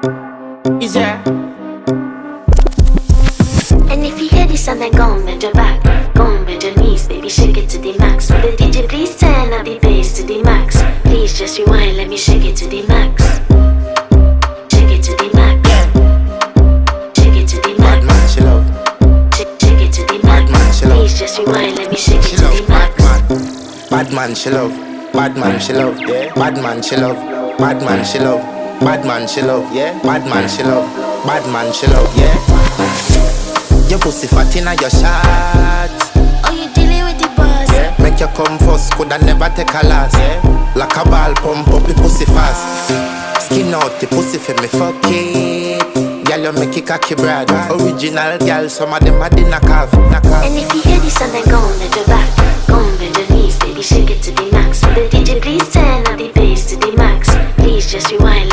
Is there? And if you hear this and then go on bend your back, go on bend your knees, baby, shake it to the max. Will the DJ please turn up the bass to the max? Please just rewind, let me shake it to the max. Shake it to the max. Shake it to the max. Bad man, she love. Shake it to the max. Bad man, she love. Please just rewind, let me shake it She to love the max. bad man, she love. Bad man, she love. Yeah. Bad man, she love. Bad man, she love. Bad man, she love. Yeah. Bad man, she love. Bad man, she love. Yeah. Your pussy fat inna your shot. Oh, you dealing with the boss? Yeah. Make you come first, coulda never take a last. Yeah. Like a ball pump up the pussy fast. Skin out the pussy for me fuck it. Girl, you make it cocky brad. Original girl, some of them a dinner calf. And if you hear this and then go on bend your back, go on bend your knees, baby, shake it to the max. Will the DJ please turn up the bass to the max? Please just rewind.